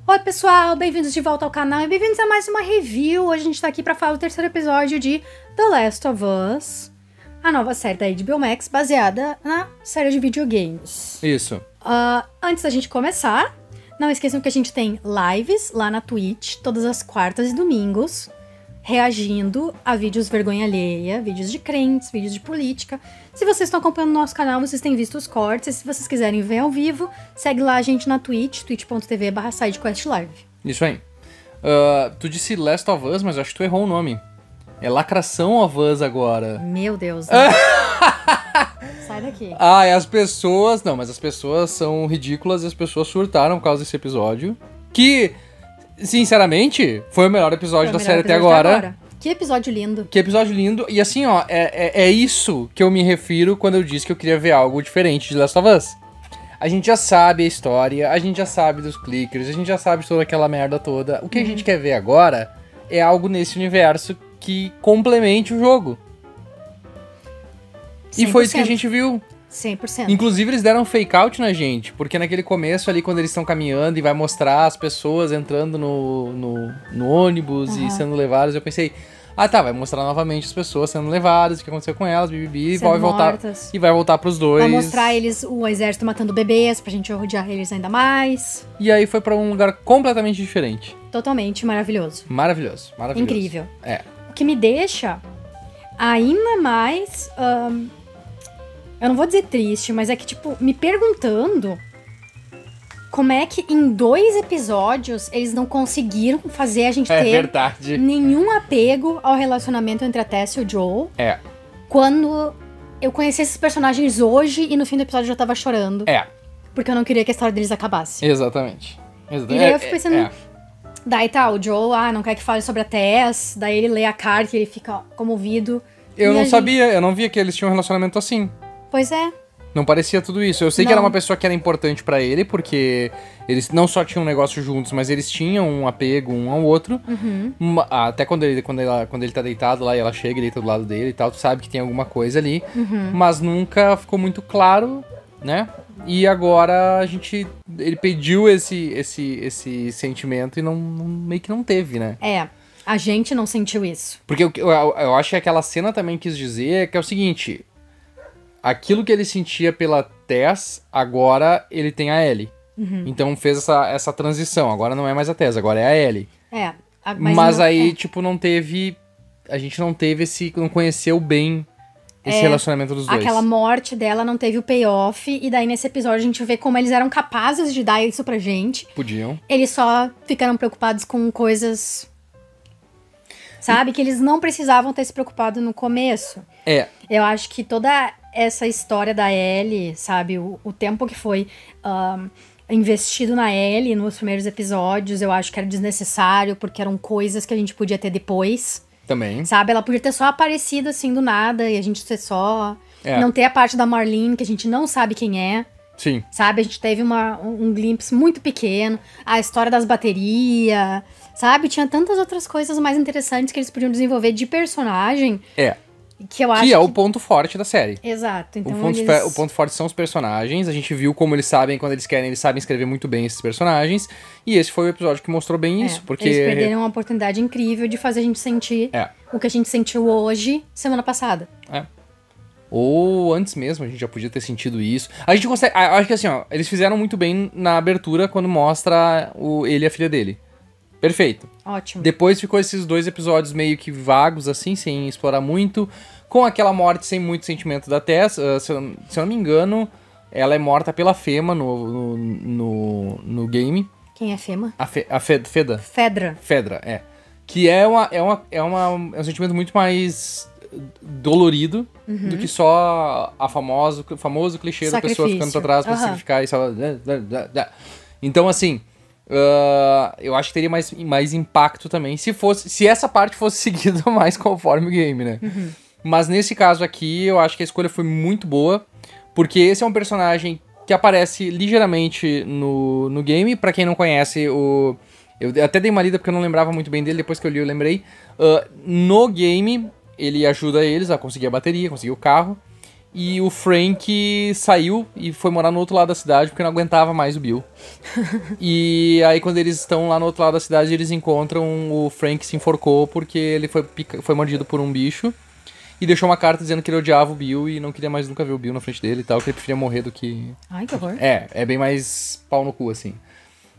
Oi pessoal, bem-vindos de volta ao canal e bem-vindos a mais uma review. Hoje a gente tá aqui pra falar do terceiro episódio de The Last of Us, a nova série da HBO Max baseada na série de videogames. Isso. Antes da gente começar, não esqueçam que a gente tem lives lá na Twitch todas as quartas e domingos, reagindo a vídeos vergonha alheia, vídeos de crentes, vídeos de política. Se vocês estão acompanhando o nosso canal, vocês têm visto os cortes. E se vocês quiserem ver ao vivo, segue lá a gente na Twitch, twitch.tv/sidequestlive. Isso aí. Tu disse Last of Us, mas eu acho que tu errou o nome. É Lacração of Us agora. Meu Deus. Sai daqui. É as pessoas... Não, mas as pessoas são ridículas e as pessoas surtaram por causa desse episódio. Que, sinceramente, foi o melhor episódio da série até agora. Que episódio lindo. Que episódio lindo. E assim, ó, é isso que eu me refiro quando eu disse que eu queria ver algo diferente de Last of Us. A gente já sabe a história, a gente já sabe dos clickers, a gente já sabe de toda aquela merda toda. O que a gente quer ver agora é algo nesse universo que complemente o jogo. 100%. E foi isso que a gente viu. 100%. Inclusive, eles deram fake out na gente, porque naquele começo ali, quando eles estão caminhando e vai mostrar as pessoas entrando no ônibus e sendo levadas, eu pensei, tá, vai mostrar novamente as pessoas sendo levadas, o que aconteceu com elas, bibibi, e vai voltar pros dois. Vai mostrar eles, o exército matando bebês, pra gente odiar eles ainda mais. E aí foi pra um lugar completamente diferente. Totalmente maravilhoso. Maravilhoso. Incrível. É. O que me deixa ainda mais... eu não vou dizer triste, mas é que, tipo, me perguntando como é que em 2 episódios eles não conseguiram fazer a gente ter nenhum apego ao relacionamento entre a Tess e o Joel. Quando eu conheci esses personagens hoje e no fim do episódio eu já tava chorando. Porque eu não queria que a história deles acabasse. Exatamente. E daí eu fico pensando... Daí tá, o Joel, não quer que fale sobre a Tess, daí ele lê a carta e ele fica comovido. Eu não sabia, eu não via que eles tinham um relacionamento assim. Pois é. Não parecia tudo isso. Eu sei que era uma pessoa que era importante pra ele, porque eles não só tinham um negócio juntos, mas eles tinham um apego um ao outro. Até quando ele tá deitado lá e ela chega e deita do lado dele e tal, tu sabe que tem alguma coisa ali. Mas nunca ficou muito claro, né? E agora ele pediu esse sentimento e meio que não teve, né? A gente não sentiu isso. Porque eu acho que aquela cena também quis dizer que é o seguinte... Aquilo que ele sentia pela Tess, agora ele tem a Ellie. Então fez essa transição. Agora não é mais a Tess, agora é a Ellie. Mas aí, tipo, não teve... A gente não teve não conheceu bem esse relacionamento dos dois. Aquela morte dela não teve o payoff. E daí, nesse episódio, a gente vê como eles eram capazes de dar isso pra gente. Podiam. Eles só ficaram preocupados com coisas... Sabe? Que eles não precisavam ter se preocupado no começo. Eu acho que toda essa história da Ellie, sabe? O tempo que foi investido na Ellie nos primeiros episódios, eu acho que era desnecessário, porque eram coisas que a gente podia ter depois. Também. Sabe? Ela podia ter só aparecido assim do nada e a gente ter só... Não ter a parte da Marlene, que a gente não sabe quem é. Sim. Sabe? A gente teve um glimpse muito pequeno. A história das baterias... Sabe? Tinha tantas outras coisas mais interessantes que eles podiam desenvolver de personagem. Que eu acho que é o ponto forte da série. Exato. Então o ponto forte são os personagens. A gente viu como eles sabem, quando eles querem, eles sabem escrever muito bem esses personagens. E esse foi o episódio que mostrou bem isso. Porque eles perderam uma oportunidade incrível de fazer a gente sentir o que a gente sentiu hoje, semana passada. Ou antes mesmo, a gente já podia ter sentido isso. A gente consegue... Acho que assim, ó, eles fizeram muito bem na abertura quando mostra ele e a filha dele. Perfeito. Ótimo. Depois ficou esses 2 episódios meio que vagos, assim, sem explorar muito. Com aquela morte sem muito sentimento da Tess. Se eu não me engano, ela é morta pela Fema no game. Quem é Fema? A Fedra. Fedra, Que é um sentimento muito mais dolorido do que só o famoso clichê da pessoa ficando pra trás pra sacrificar e só... Então, assim... eu acho que teria mais impacto também se essa parte fosse seguida mais conforme o game, né? Mas nesse caso aqui, eu acho que a escolha foi muito boa, porque esse é um personagem que aparece ligeiramente no game. Pra quem não conhece, eu até dei uma lida porque eu não lembrava muito bem dele, depois que eu li eu lembrei. No game, ele ajuda eles a conseguir a bateria, conseguir o carro. e o Frank saiu e foi morar no outro lado da cidade porque não aguentava mais o Bill. E aí quando eles estão lá no outro lado da cidade, eles encontram o Frank se enforcou porque ele foi mordido por um bicho e deixou uma carta dizendo que ele odiava o Bill e não queria mais nunca ver o Bill na frente dele e tal, que ele preferia morrer do que... Ai, que horror. É bem mais pau no cu, assim.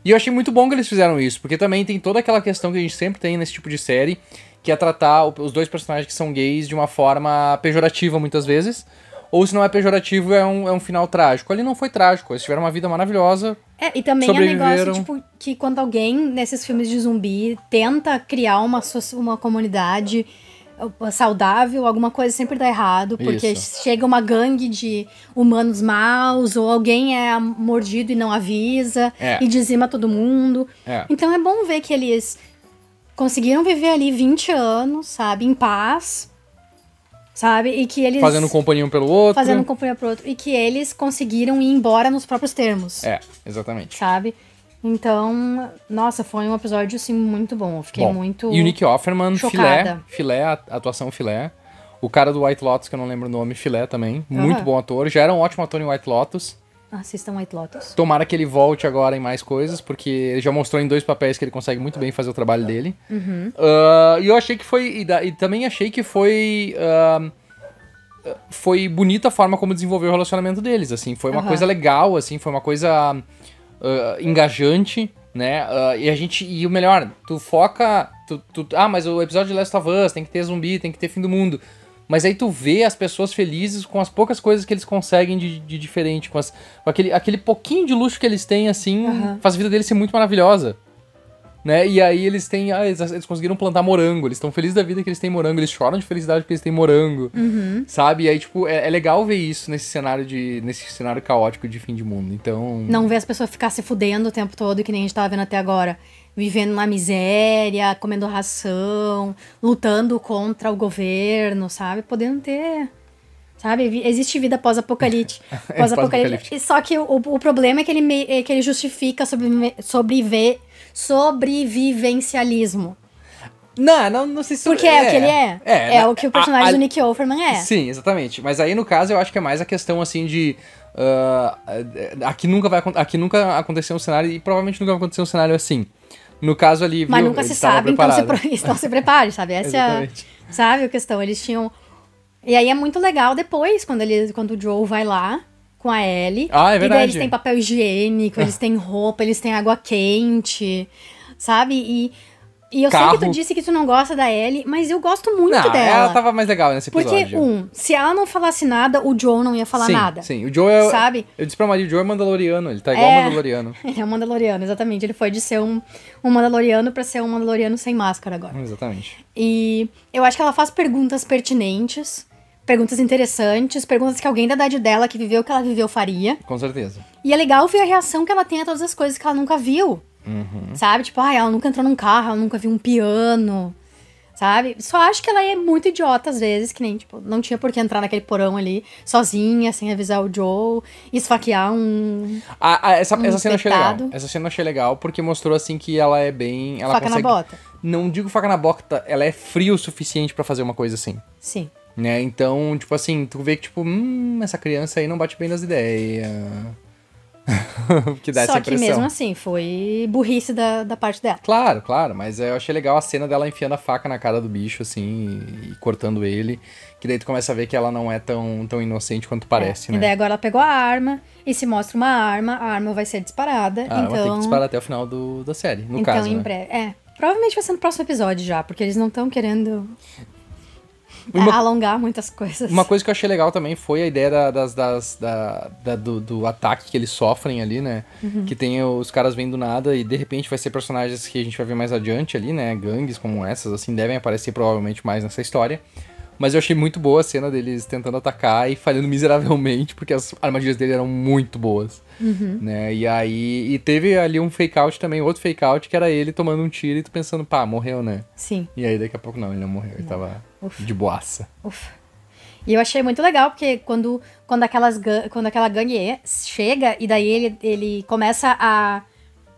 E eu achei muito bom que eles fizeram isso, porque também tem toda aquela questão que a gente sempre tem nesse tipo de série, que é tratar os dois personagens que são gays de uma forma pejorativa, muitas vezes. Ou se não é pejorativo, é um final trágico. Ali não foi trágico, eles tiveram uma vida maravilhosa. E também é um negócio, tipo, que quando alguém, nesses filmes de zumbi, tenta criar uma comunidade saudável, alguma coisa sempre dá errado, porque chega uma gangue de humanos maus, ou alguém é mordido e não avisa, e dizima todo mundo. Então é bom ver que eles conseguiram viver ali 20 anos, sabe, em paz, sabe, e que eles... Fazendo companhia um pelo outro. Fazendo companhia pro outro, e que eles conseguiram ir embora nos próprios termos. Exatamente. Sabe? Então, nossa, foi um episódio, assim, muito bom. Eu fiquei muito E o Nick Offerman, chocada. filé, atuação filé. O cara do White Lotus, que eu não lembro o nome, filé também. Muito bom ator. Já era um ótimo ator em White Lotus. Assistam White Lotus. Tomara que ele volte agora em mais coisas, porque ele já mostrou em 2 papéis que ele consegue muito bem fazer o trabalho dele. E eu achei que foi... E também achei que foi... foi bonita a forma como desenvolveu o relacionamento deles, assim. Foi uma coisa legal, assim. Foi uma coisa... engajante, né? E o melhor, tu foca... mas o episódio de Last of Us tem que ter zumbi, tem que ter fim do mundo. Mas aí tu vê as pessoas felizes com as poucas coisas que eles conseguem de diferente, com aquele pouquinho de luxo que eles têm, assim, faz a vida deles ser muito maravilhosa. Né? E aí eles têm... eles conseguiram plantar morango, eles estão felizes da vida que eles têm morango, eles choram de felicidade porque eles têm morango, sabe? E aí, tipo, é legal ver isso nesse cenário caótico de fim de mundo, então... Não ver as pessoas ficar se fudendo o tempo todo, que nem a gente tava vendo até agora. Vivendo na miséria, comendo ração, lutando contra o governo, sabe? Podendo ter... Sabe? Existe vida pós-apocalíptica. Só que o problema é que ele justifica sobrevivencialismo. Não sei se... Porque é o que ele é. É o que o personagem do Nick Offerman é. Sim, exatamente. Mas aí, no caso, eu acho que é mais a questão, assim, de... aqui nunca aconteceu um cenário, e provavelmente nunca vai acontecer um cenário assim. No caso ali, mas nunca se sabe, então se prepare, sabe? Essa é sabe, a questão. Eles tinham... E aí é muito legal depois, quando o Joel vai lá com a Ellie. É verdade. E daí eles têm papel higiênico, eles têm roupa, eles têm água quente, sabe? E eu sei que tu disse que tu não gosta da Ellie, mas eu gosto muito dela. Ela tava mais legal nesse episódio. Porque, se ela não falasse nada, o Joel não ia falar nada. Sim, o Joel sabe? Eu disse pra Maria, o Joel é mandaloriano, ele tá igual um mandaloriano. Ele é um mandaloriano, exatamente. Ele foi de ser um mandaloriano pra ser um mandaloriano sem máscara agora. Exatamente. E eu acho que ela faz perguntas pertinentes, perguntas interessantes, perguntas que alguém da idade dela, que viveu o que ela viveu, faria. Com certeza. E é legal ver a reação que ela tem a todas as coisas que ela nunca viu. Sabe? Tipo, ela nunca entrou num carro, ela nunca viu um piano, sabe? Só acho que ela é muito idiota às vezes, que nem, tipo, não tinha por que entrar naquele porão ali, sozinha, sem avisar o Joe, esfaquear essa cena eu achei legal. Essa cena eu achei legal, porque mostrou, assim, que ela é bem... Ela faca na bota. Não digo faca na bota, ela é fria o suficiente pra fazer uma coisa assim. Sim. Né? Então, tipo assim, tu vê que, tipo, essa criança aí não bate bem nas ideias... que dá essa impressão. Só que mesmo assim, foi burrice da parte dela. Claro, mas eu achei legal a cena dela enfiando a faca na cara do bicho, assim, e cortando ele, que daí tu começa a ver que ela não é tão inocente quanto parece, né? E daí agora ela pegou a arma, e se mostra uma arma, a arma vai ser disparada, então... Ela vai ter que disparar até o final da série, no caso, em breve, provavelmente vai ser no próximo episódio já, porque eles não estão querendo... alongar muitas coisas. Uma coisa que eu achei legal também foi a ideia do ataque que eles sofrem ali, né? Que tem os caras vendo nada e de repente vai ser personagens que a gente vai ver mais adiante ali, né? Gangues como essas, assim, devem aparecer provavelmente mais nessa história. Mas eu achei muito boa a cena deles tentando atacar e falhando miseravelmente, porque as armadilhas dele eram muito boas. Né? E aí... E teve ali um fake out também, outro fake out, que era ele tomando um tiro e tu pensando, morreu, né? Sim. E aí daqui a pouco não, ele não morreu, ele tava de boaça. E eu achei muito legal, porque quando aquela gangue chega, e daí ele começa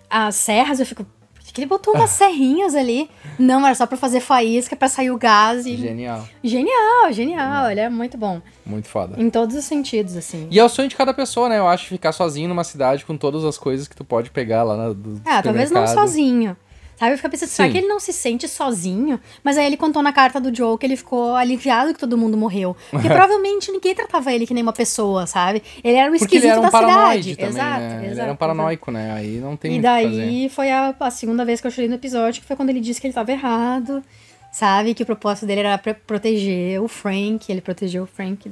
as serras, eu fico... Que ele botou umas serrinhas ali. Não, era só pra fazer faísca, pra sair o gás. E... Genial. Genial. Ele é muito bom. Muito foda. Em todos os sentidos, assim. E é o sonho de cada pessoa, né? Eu acho, ficar sozinho numa cidade com todas as coisas que tu pode pegar lá do talvez não sozinho. Sabe, eu fico pensando, será que ele não se sente sozinho? Mas aí ele contou na carta do Joe que ele ficou aliviado que todo mundo morreu. Porque provavelmente ninguém tratava ele que nem uma pessoa, sabe? Ele era o esquisito da cidade. Também, exato, né? exato. Ele era um paranoico, né? Aí não tem muito o que fazer. E daí foi a segunda vez que eu chorei no episódio, que foi quando ele disse que ele tava errado, sabe? Que o propósito dele era proteger o Frank. Ele protegeu o Frank.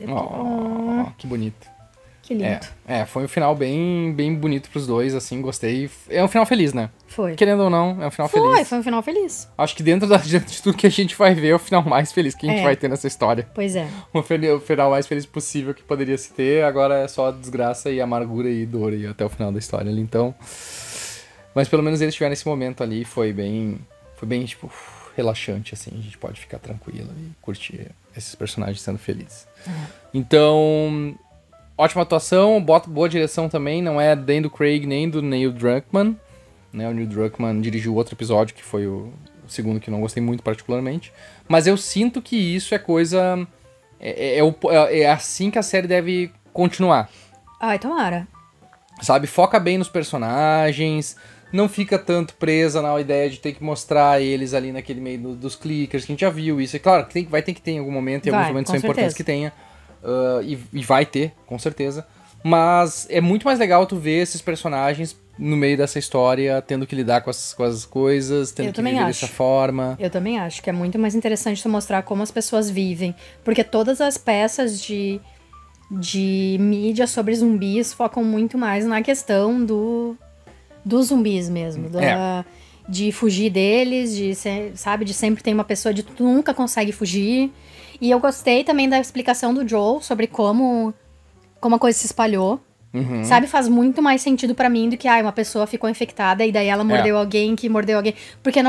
Que bonito. Que lindo. Foi um final bem bonito pros dois, assim, gostei. É um final feliz, né? Foi. Querendo ou não, é um final feliz. Foi um final feliz. Acho que dentro de tudo que a gente vai ver, é o final mais feliz que a gente vai ter nessa história. Pois é. O final mais feliz possível que poderia se ter, agora é só desgraça e amargura e dor e até o final da história ali, então... Mas pelo menos eles tiveram esse momento ali, foi bem, tipo, relaxante, assim, a gente pode ficar tranquilo e curtir esses personagens sendo felizes. Então... Ótima atuação, boa direção também, não é nem do Craig nem do Neil Druckmann. Né? O Neil Druckmann dirigiu outro episódio, que foi o segundo que eu não gostei muito particularmente. Mas eu sinto que isso é coisa... É assim que a série deve continuar. Ai, tomara. Sabe, foca bem nos personagens, não fica tanto presa na ideia de ter que mostrar eles ali naquele meio dos clickers, que a gente já viu isso. É claro que vai ter que ter em algum momento, e alguns momentos são importantes que tenha. E vai ter, com certeza. Mas é muito mais legal tu ver esses personagens no meio dessa história, tendo que lidar com as coisas, tendo que viver dessa forma. Eu também acho que é muito mais interessante tu mostrar como as pessoas vivem. Porque todas as peças de mídia sobre zumbis focam muito mais na questão dos zumbis mesmo. De fugir deles, de sempre tem uma pessoa de tu nunca consegue fugir. E eu gostei também da explicação do Joel sobre como a coisa se espalhou. Uhum. Sabe, faz muito mais sentido pra mim do que uma pessoa ficou infectada e daí ela mordeu alguém que mordeu alguém. Porque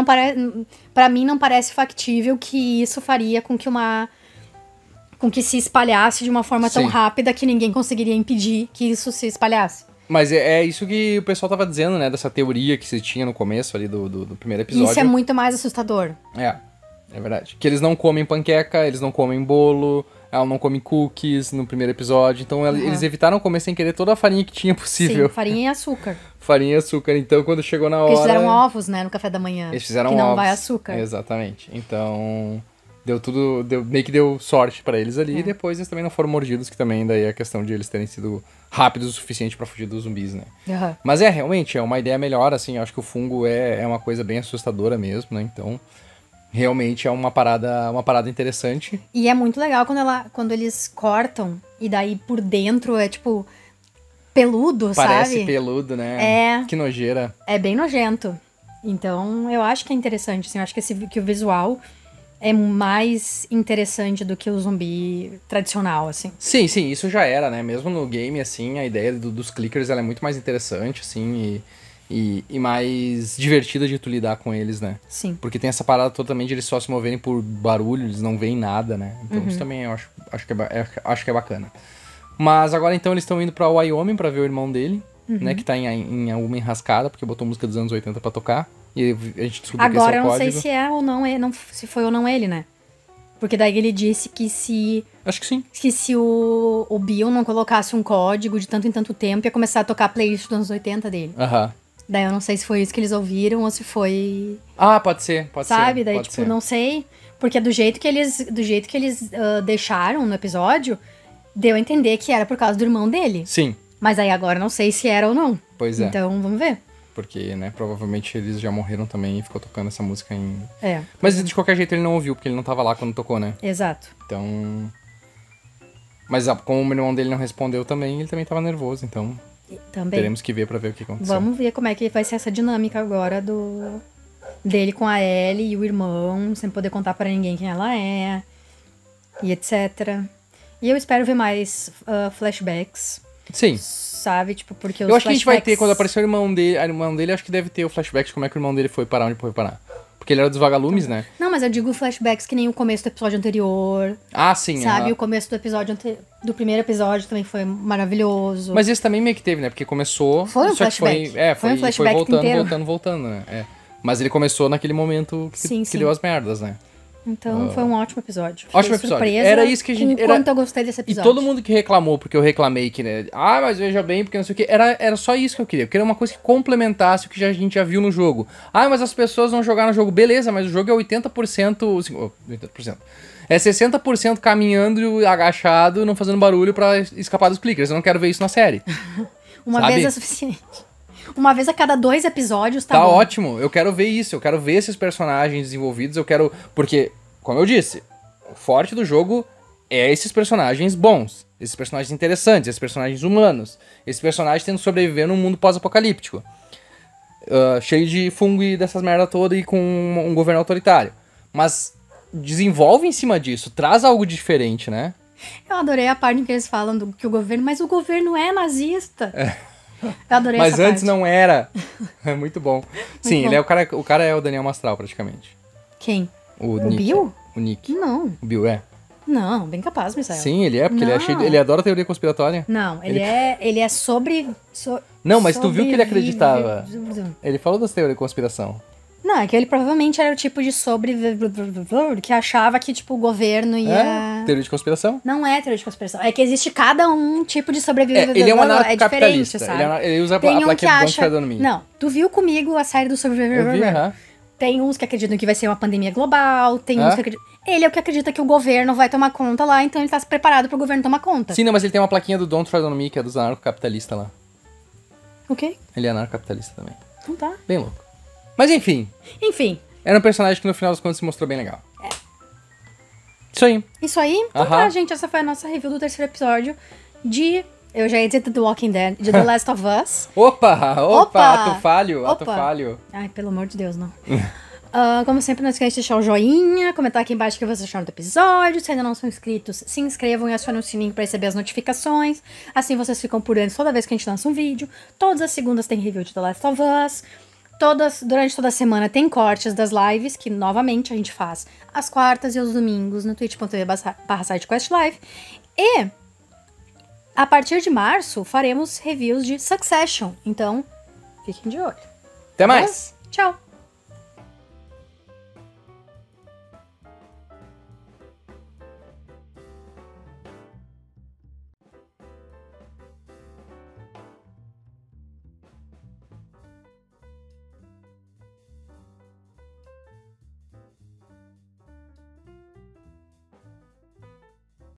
pra mim não parece factível que isso faria com que se espalhasse de uma forma tão rápida que ninguém conseguiria impedir que isso se espalhasse. Mas é isso que o pessoal tava dizendo, né? Dessa teoria que se tinha no começo ali do primeiro episódio. Isso é muito mais assustador. É verdade. Que eles não comem panqueca, eles não comem bolo, ela não come cookies no primeiro episódio. Então eles evitaram comer sem querer toda a farinha que tinha possível. Sim, farinha e açúcar. Farinha e açúcar. Então quando chegou na hora... Porque eles fizeram ovos, né, no café da manhã. Eles fizeram ovos. Que não vai açúcar. Exatamente. Então... meio que deu sorte pra eles ali. E depois eles também não foram mordidos, que também daí é a questão de eles terem sido rápidos o suficiente pra fugir dos zumbis, né? Mas realmente, é uma ideia melhor, assim. Eu acho que o fungo é uma coisa bem assustadora mesmo, né? Então... Realmente é uma parada interessante. E é muito legal quando eles cortam e daí por dentro é tipo peludo, Parece sabe? Peludo, né? Que nojeira. É bem nojento. Então eu acho que é interessante, assim, eu acho que o visual é mais interessante do que o zumbi tradicional, assim. Sim, isso já era, né? Mesmo no game, assim, a ideia dos clickers ela é muito mais interessante, assim, e mais divertida de tu lidar com eles, né? Sim. Porque tem essa parada totalmente de eles só se moverem por barulho, eles não veem nada, né? Então isso também eu acho que é bacana. Mas agora então eles estão indo pra Wyoming pra ver o irmão dele, né? Que tá em alguma enrascada, porque botou música dos anos 80 pra tocar. E a gente descobriu que esse é o código. Agora eu não sei se é ou não, se foi ou não ele, né? Porque daí ele disse que se... Acho que sim. Que se o Bill não colocasse um código de tanto em tanto tempo, ia começar a tocar a playlist dos anos 80 dele. Daí eu não sei se foi isso que eles ouviram ou se foi... Pode ser. Sabe? Daí, pode ser. não sei. Porque do jeito que eles deixaram no episódio, deu a entender que era por causa do irmão dele. Sim. Mas aí agora eu não sei se era ou não. Pois é. Então, vamos ver. Porque, né, provavelmente eles já morreram também e ficou tocando essa música em... É. Mas de qualquer jeito ele não ouviu, porque ele não tava lá quando tocou, né? Exato. Então... Mas como o irmão dele não respondeu também, ele também tava nervoso, então... Também. Teremos que ver pra ver o que aconteceu. Vamos ver como é que vai ser essa dinâmica agora dele com a Ellie e o irmão, sem poder contar pra ninguém quem ela é, e etc. E eu espero ver mais flashbacks. Sim. Sabe, tipo, porque eu acho que a gente vai ter, quando aparecer o irmão dele, acho que deve ter o flashback de como é que o irmão dele foi parar onde foi parar. Porque ele era dos vagalumes, né? Não, mas eu digo flashbacks que nem o começo do episódio anterior. Sim. Sabe, o começo do episódio do primeiro episódio também foi maravilhoso. Mas esse também meio que teve, né? Porque começou... Foi um flashback. Foi um flashback inteiro. Voltando, né? Mas ele começou naquele momento que deu as merdas, né? Então foi um ótimo episódio. Ótimo episódio. Era isso que a gente... Quanto eu gostei desse episódio. E todo mundo que reclamou, porque eu reclamei que, né? Ah, mas veja bem, porque não sei o quê. Era só isso que eu queria. Eu queria uma coisa que complementasse o que a gente já viu no jogo. Ah, mas as pessoas vão jogar no jogo. Beleza, mas o jogo é 80%... Assim, 80%. É 60% caminhando agachado, não fazendo barulho pra escapar dos clickers. Eu não quero ver isso na série. Uma vez é suficiente. Uma vez a cada 2 episódios tá bom. Ótimo, eu quero ver isso, eu quero ver esses personagens desenvolvidos, eu quero... Porque, como eu disse, o forte do jogo é esses personagens bons, esses personagens interessantes, esses personagens humanos, esses personagens tendo que sobreviver num mundo pós-apocalíptico, cheio de fungo e dessas merda toda e com um governo autoritário. Mas desenvolve em cima disso, traz algo diferente, né? Eu adorei a parte em que eles falam que o governo... Mas o governo é nazista. Eu adorei mas essa antes parte. Não era. É muito bom. Sim, bom. Ele é o cara é o Daniel Mastral, praticamente. Quem? O Nick. Bill? O Nick. Não. O Bill é. Não, bem capaz, Misael. Sim, ele é, porque ele adora teoria conspiratória. Não, ele é sobre... Não, mas tu viu que ele acreditava. Ele falou das teorias de conspiração. Não, é que ele provavelmente era o tipo de que achava que, tipo, o governo ia... Teoria de conspiração? Não é teoria de conspiração. É que existe cada um tipo de sobrevivência. Ele é um anarcocapitalista. É diferente, sabe? Ele usa a plaquinha do Don't Tread on Me. Não, tu viu comigo a série do Sobrevivor? Eu vi, Tem uns que acreditam que vai ser uma pandemia global, tem uns que acreditam... Ele é o que acredita que o governo vai tomar conta lá, então ele tá preparado pro governo tomar conta. Sim, não, mas ele tem uma plaquinha do Don't Tread on Me, que é dos anarcocapitalistas lá. O quê? Ele é anarcocapitalista também. Então tá. Bem louco. Mas enfim. Era um personagem que no final das contas se mostrou bem legal. Isso aí. Isso aí? Então tá, gente. Essa foi a nossa review do 3º episódio de... Eu já ia dizer The Walking Dead, de The Last of Us. Opa! Ato falho. Ai, pelo amor de Deus, não. Como sempre, não esqueça de deixar o joinha, comentar aqui embaixo o que vocês acharam do episódio. Se ainda não são inscritos, se inscrevam e acionem o sininho pra receber as notificações. Assim vocês ficam por dentro toda vez que a gente lança um vídeo. Todas as segundas tem review de The Last of Us. Durante toda a semana tem cortes das lives, que novamente a gente faz às quartas e aos domingos no twitch.tv/sidequestlive. E a partir de março faremos reviews de Succession. Então, fiquem de olho. Até mais! Tchau!